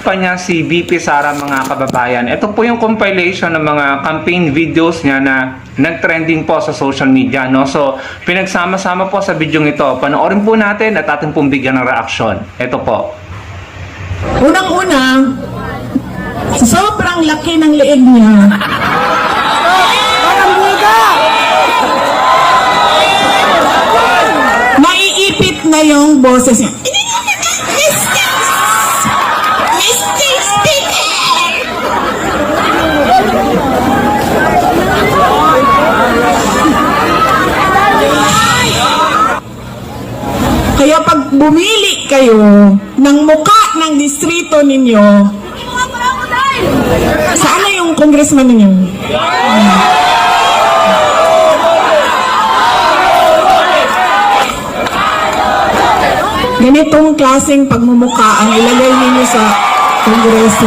pa niya si VP Sara, mga kababayan. Ito po yung compilation ng mga campaign videos niya na nag-trending po sa social media, no? So, pinagsama-sama po sa video ito. Panoorin po natin at ating pong bigyan ng reaksyon. Ito po. Unang-una, sobrang laki ng leeg niya. Naiipit na yung boses niya. Mr. Speaker! Kaya pag bumili kayo ng muka ng distrito ninyo, sana yung congressman ninyo? Ganitong klaseng pagmumuka ang ilagay ninyo sa kongreso.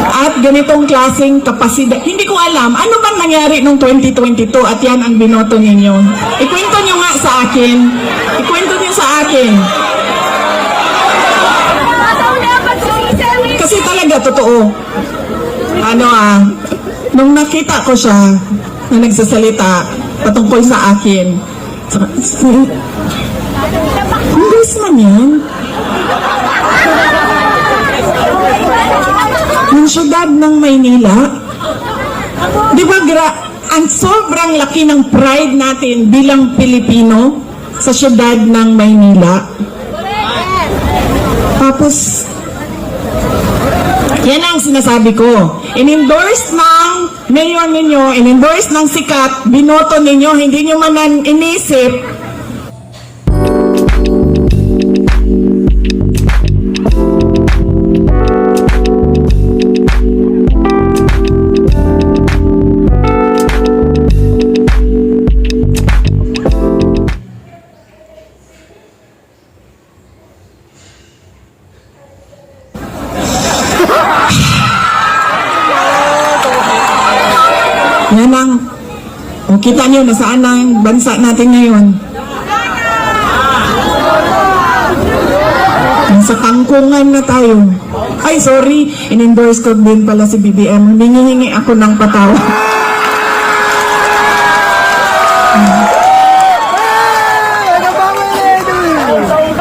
At ganitong klaseng kapasidad. Hindi ko alam, ano bang nangyari noong 2022 at yan ang binoto ninyo? Ikwento nyo nga sa akin. Ikwento nyo sa akin. Kasi talaga, totoo. Nung nakita ko siya na nagsasalita patungkol sa akin, congressman yan? Ng syudad ng Maynila? Di ba ang sobrang laki ng pride natin bilang Pilipino sa syudad ng Maynila? Tapos, yan ang sinasabi ko. In-endorse ng mayor ninyo, in-endorse ng sikat, binoto ninyo, hindi nyo man inisip. Yan ang, kita nyo, nasaan ang bansa natin ngayon? Nasa kangkungan na tayo. Ay, sorry, in-endorse ko din pala si BBM. Hinihingi ako ng patawad.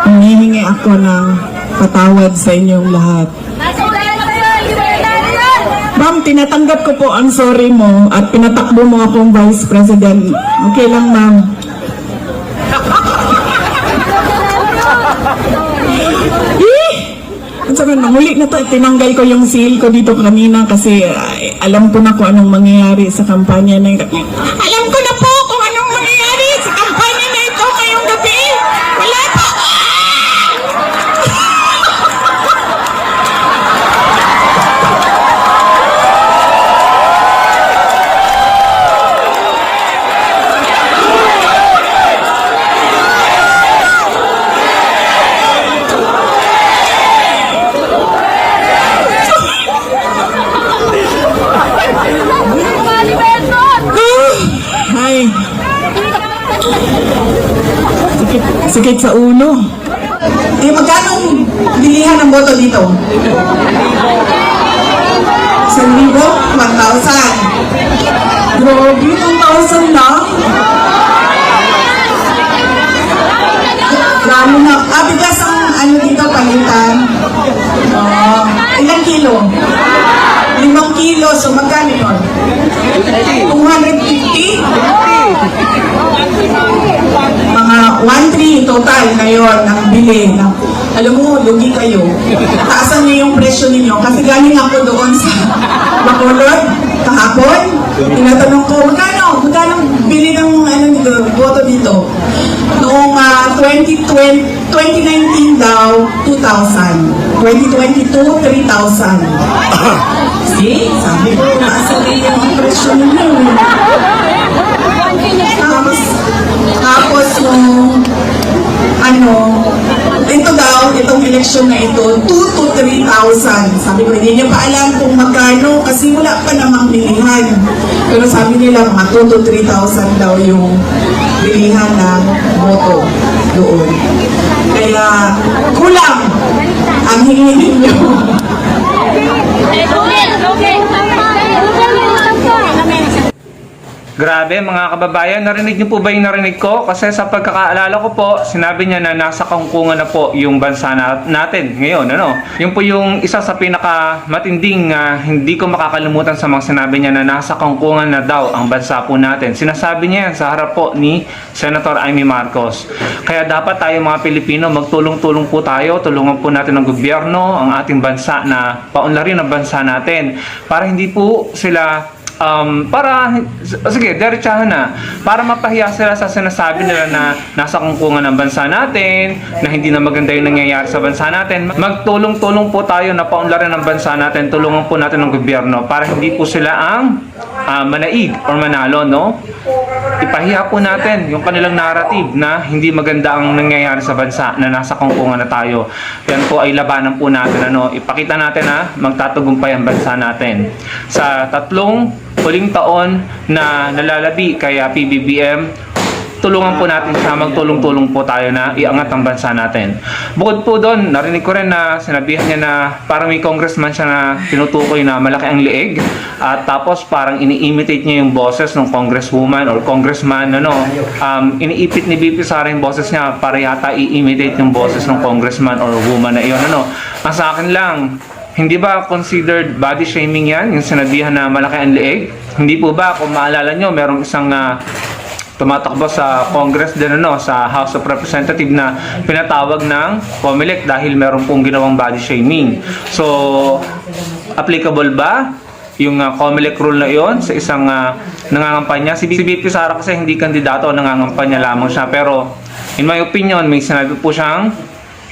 Hinihingi ako ng patawad sa inyong lahat. Ma'am, tinatanggap ko po ang sorry mo at pinatakbo mo akong Vice President. Okay lang, ma'am. Sabi, nanguli na to. Tinanggal ko yung seal ko dito kanina kasi alam ko na kung anong mangyayari sa kampanya na ito. Alam ko na po kung anong mangyayari sa kampanya na ito ngayong gabi. Wala pa. Sakit sa ulo. Magkano bilihan ng boto dito? 1,000? 1,000. Grabe, 1,000 na? Lalo na. Bigas ang dito palitan. Ilang kilo? 5 kilo. So, magkano yun? 250? Mga 1,300 total ngayon ang bili. Alam mo, lugi kayo. Taasan niyo yung presyo ninyo. Kasi galing ako doon sa Bacolod kahapon. Tinatanong ko, magkano bili ng boto dito? Noong 2019 daw, 2,000. 2022, 3,000. See? Sabi ko, taasan niyo yung presyo ninyo. Tapos nung ito daw, itong eleksyon na ito, 2,000 to 3,000. Sabi ko, hindi niya pa alam kung magkano kasi wala pa namang bilihan. Pero sabi nila, mga 2,000 to 3,000 daw yung bilihan ng boto doon. lang ang hingin ninyo. Grabe mga kababayan, narinig niyo po ba yung narinig ko? Kasi sa pagkakaalala ko po, sinabi niya na nasa kangkungan na po yung bansa natin ngayon. Ano? Yun po yung isa sa pinakamatinding hindi ko makakalimutan sa mga sinabi niya na nasa kangkungan na daw ang bansa po natin. Sinasabi niya yan sa harap po ni Senator Amy Marcos. Kaya dapat tayo mga Pilipino, magtulong-tulong po tayo, tulungan po natin ng gobyerno, ang ating bansa na paunlarin ang bansa natin para hindi po sila sige, diretsahan na. Para mapahiya sila sa sinasabi nila na nasa kungkungan ng bansa natin, na hindi na maganda yung nangyayari sa bansa natin. Magtulong-tulong po tayo na paunlarin ang bansa natin, tulungan po natin ng gobyerno para hindi po sila ang manaig or manalo, no? Ipahiya po natin yung kanilang narrative na hindi maganda ang nangyayari sa bansa, na nasa kungkungan na tayo. Yan po ay labanan po natin, ano? Ipakita natin na magtatagumpay ang bansa natin. Sa tatlong huling taon na nalalabi kaya PBBM, tulungan po natin siya, magtulong-tulong po tayo na iangat ang bansa natin. Bukod po doon, narinig ko rin na sinabihan niya na parang may congressman siya na tinutukoy na malaki ang liig, at tapos parang ini-imitate niya yung boses ng congresswoman or congressman, ano, iniipit ni BP Sara yung boses niya para yata i-imitate yung boses ng congressman or woman na iyon, ano. Ang sa akin lang, hindi ba considered body shaming yan, yung sinabihan na malaki ang liig? Hindi po ba, kung maalala nyo, merong isang tumatakbo sa Congress din, ano, sa House of Representatives na pinatawag ng COMELEC dahil meron pong ginawang body shaming. So, applicable ba yung COMELEC rule na iyon sa isang nangangampanya? Si BP Sara kasi hindi kandidato, nangangampanya lamang siya. Pero, in my opinion, may sinabi po siyang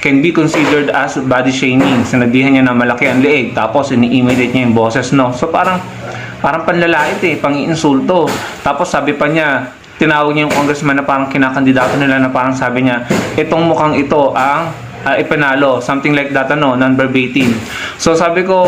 can be considered as body shaming. Sinabihan niya na malaki ang liig, tapos ini-imitate niya yung boses, no? So parang panlalait pang-iinsulto. Tapos sabi pa niya, tinawag niya yung congressman na parang kinakandidato nila, na parang sabi niya, itong mukhang ito ang ipanalo, something like that, ano, non-verbatim. So sabi ko,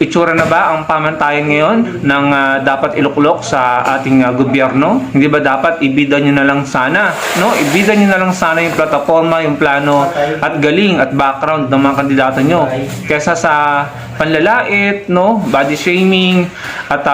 itsura na ba ang pamantayan ngayon ng dapat iluklok sa ating gobyerno? Hindi ba dapat ibida nyo na lang sana, no? Ibida nyo na lang sana yung plataforma, yung plano at galing at background ng mga kandidato nyo, kesa sa panlalait, no? Body shaming at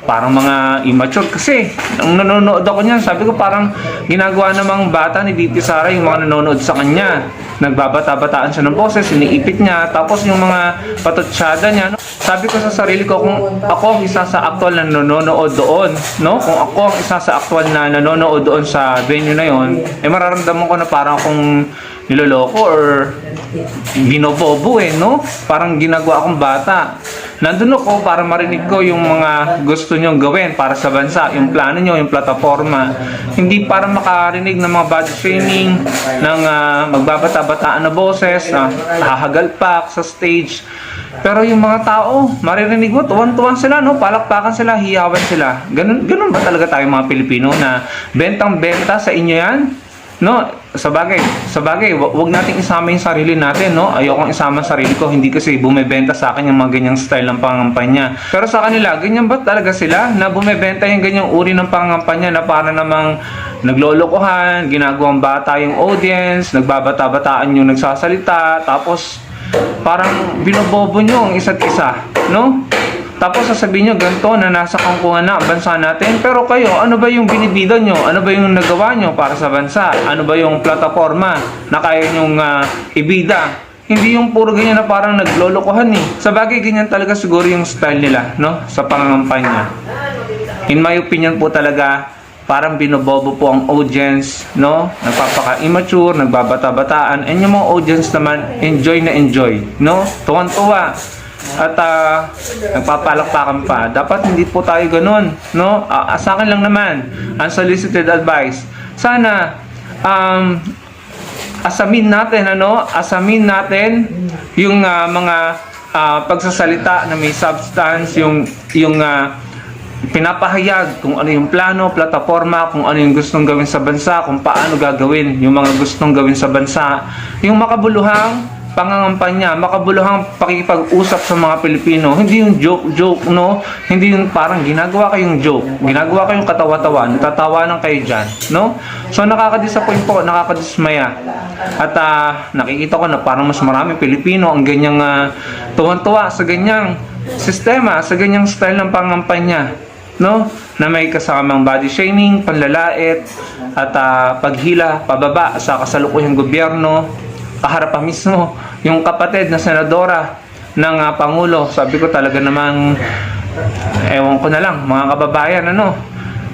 parang mga immature. Kasi nung nanonood ako niyan, sabi ko parang ginagawa namang bata ni BP Sara yung mga nanonood sa kanya. Nagbabata-bataan siya ng boses, iniipit niya, tapos yung mga patutsyada niya, no? Sabi ko sa sarili ko, kung ako ang isa sa aktual na nanonood doon, no? Kung ako ang isa sa aktual na nanonood doon sa venue na yon, mararamdaman ko na parang akong niloloko or binobobo, no? Parang ginagawa akong bata. Nandun ako para marinig ko yung mga gusto nyong gawin para sa bansa, yung plano nyo, yung plataforma. Hindi para makarinig ng mga body shaming, ng magbabata-bataan na boses, hahagalpak sa stage. Pero yung mga tao, maririnig mo, tuwan-tuwan sila, no? Palakpakan sila, hiyawan sila. Ganun ba talaga tayo mga Pilipino na bentang-benta sa inyo yan? No, sa bagay, wag nating isama yung sarili natin, no? Ayokong isama ang sarili ko, hindi kasi bumebenta sa akin yung mga ganyang style ng pangangampanya. Pero sa kanila, ganyan ba talaga sila na bumebenta yung ganyang uri ng pangangampanya na para namang naglolokohan, ginagawang bata yung audience, nagbabata-bataan yung nagsasalita, tapos parang binobobo nyo ang isa't isa, no? Tapos sasabihin nyo, ganito na nasa kangkungan na ang bansa natin. Pero kayo, ano ba yung binibida nyo? Ano ba yung nagawa nyo para sa bansa? Ano ba yung plataforma na kaya nyong ibida? Hindi yung puro ganyan na parang naglolokohan, eh. Sa bagay, ganyan talaga siguro yung style nila, no? Sa pangangampanya. In my opinion po talaga, parang binobobo po ang audience, no? Nagpapaka-immature, nagbabata-bataan. And yung mga audience naman, enjoy na enjoy, no? Tuwan-tuwa. At nagpapalakpakan pa. Dapat hindi po tayo ganun, no? Sa akin lang naman, unsolicited advice. Sana asamin natin yung mga pagsasalita na may substance, yung pinapahayag kung ano yung plano, plataforma, kung ano yung gustong gawin sa bansa, kung paano gagawin yung mga gustong gawin sa bansa, yung makabuluhang pangangampanya, makabuluhang pakikipag-usap sa mga Pilipino. Hindi yung joke, no? Hindi yung parang ginagawa kayong joke, ginagawa kayong katawa-tawa, natatawanan kayo dyan, no? So nakaka-disappoint po, nakakadismaya. At nakikita ko na parang mas maraming Pilipino ang ganyang tuwan-tuwa sa ganyang sistema, sa ganyang style ng pangangampanya, no? Na may kasamang body shaming, panlalait, at paghila pababa sa kasalukuyang gobyerno, kaharap mismo yung kapatid na senadora ng Pangulo. Sabi ko talaga namang, ewan ko na lang, mga kababayan, ano?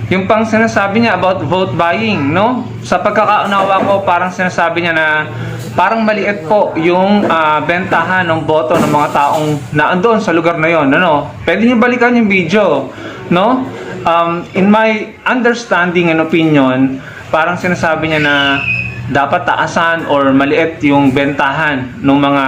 Yung pang sinasabi niya about vote buying, no? Sa pagkakaunawa ko, parang sinasabi niya na parang maliit po yung bentahan ng boto ng mga taong naandun sa lugar na yon, ano? Pwede niyo balikan yung video, no? In my understanding and opinion, parang sinasabi niya na dapat taasan or maliit yung bentahan ng mga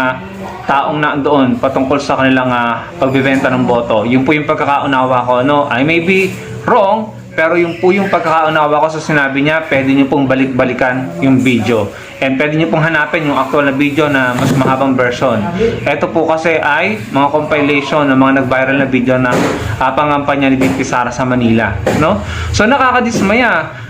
taong naandoon patungkol sa kanilang pagbebenta ng boto. Yun po yung pagkakaunawa ko, no? I may be wrong, pero yung po yung pagkakaunawa ko sa sinabi niya. Pwede niyo pong balik-balikan yung video. And pwede niyo pong hanapin yung actual na video na mas mahabang version. Ito po kasi ay mga compilation ng mga nag-viral na video ng pangampanya ni VP Sara sa Manila, no? So nakakadismaya.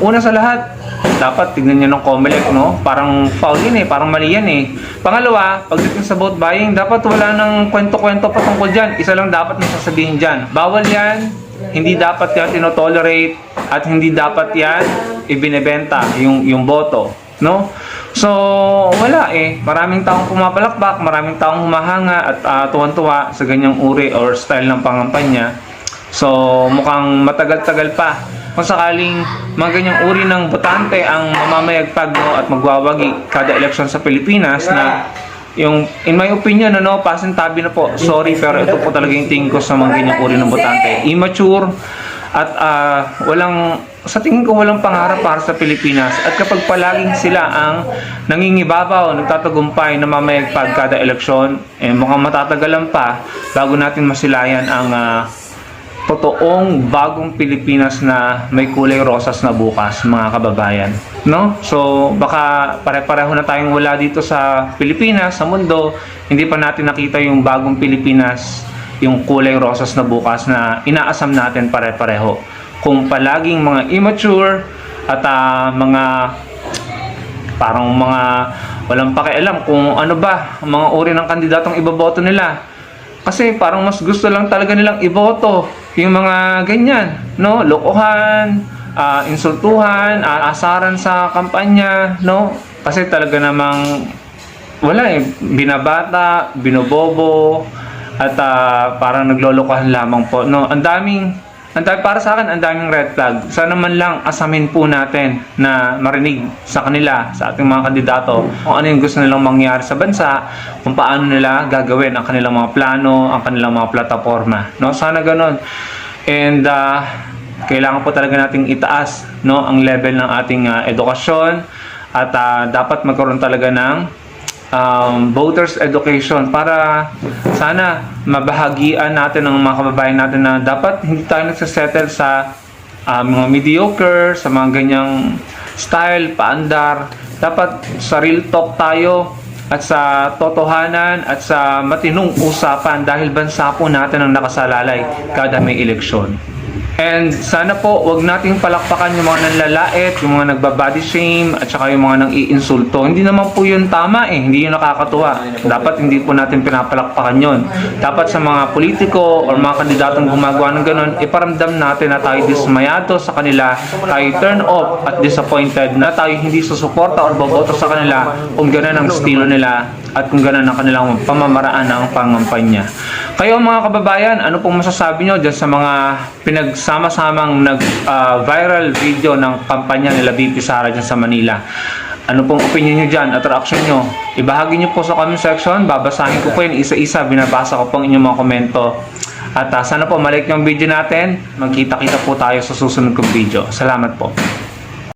Una sa lahat, dapat tignan niyo ng COMELEC, no? Parang foul yun eh, parang mali yan eh. Pangalawa, pagdating sa vote buying, dapat wala nang kwento-kwento patungkol dyan. Isa lang dapat may sasabihin dyan. Bawal yan, hindi dapat yan tinotolerate, at hindi dapat yan ibinebenta yung boto, no? So, wala eh. Maraming taong pumapalakpak, maraming taong humahanga at tuwan-tuwa sa ganyang uri or style ng pangampanya. So, mukhang matagal-tagal pa kung sakaling mga ganyang uri ng botante ang mamamayagpag, no, at magwawagi kada eleksyon sa Pilipinas na yung, in my opinion, ano, pasintabi na po. Sorry, pero ito po talaga yung tingin ko sa mga ganyang uri ng botante. Immature at sa tingin ko walang pangarap para sa Pilipinas. At kapag palaging sila ang nangingibabaw, nagtatagumpay na mamayagpag kada eleksyon, mukhang matatagalan pa bago natin masilayan ang totoong bagong Pilipinas na may kulay rosas na bukas, mga kababayan, no? So baka pare-pareho na tayong wala dito sa Pilipinas, sa mundo. Hindi pa natin nakita yung bagong Pilipinas, yung kulay rosas na bukas na inaasam natin pare-pareho. Kung palaging mga immature at mga parang mga walang pakialam kung ano ba ang mga uri ng kandidatong iboboto nila. Kasi parang mas gusto lang talaga nilang iboto yung mga ganyan, no? Lokohan, insultuhan, asaran sa kampanya, no? Kasi talaga namang wala eh, binabata, binobobo, at parang naglolokohan lamang po, no? Ang daming para sa akin, ang daming red flag. Sana man lang asamin po natin na marinig sa kanila, sa ating mga kandidato, kung ano yung gusto nilang mangyari sa bansa, kung paano nila gagawin ang kanilang mga plano, ang kanilang mga plataforma, no? Sana ganun. And kailangan po talaga nating itaas, no, ang level ng ating edukasyon, at dapat magkaroon talaga ng voters education para sana mabahagian natin ng mga kababayan natin na dapat hindi tayo nagsasettle sa mga mediocre, sa mga ganyang style, paandar. Dapat sa real talk tayo at sa totohanan at sa matinong usapan dahil bansa po natin ang nakasalalay kada may eleksyon. And sana po wag nating palakpakan yung mga nanlalait, yung mga nagbabody shame, at saka yung mga nang iinsulto. Hindi naman po yun tama eh, hindi yun nakakatuwa. Dapat hindi po natin pinapalakpakan yun. Dapat sa mga politiko o mga kandidatong gumagawa ng ganun, iparamdam natin na tayo dismayado sa kanila, tayo turn off at disappointed, na tayo hindi susuporta o boboto sa kanila kung ganun ang estilo nila at kung ganun ang kanilang pamamaraan ng pangampanya. Kayo mga kababayan, ano pong masasabi nyo dyan sa mga pinagsama-samang viral video ng kampanya nila VP Sara dyan sa Manila? Ano pong opinion nyo dyan at reaction nyo? Ibahagi nyo po sa comment section, babasahin ko po yun isa-isa, binabasa ko po ang inyong mga komento. At sana po malike yung video natin, magkita-kita po tayo sa susunod kong video. Salamat po.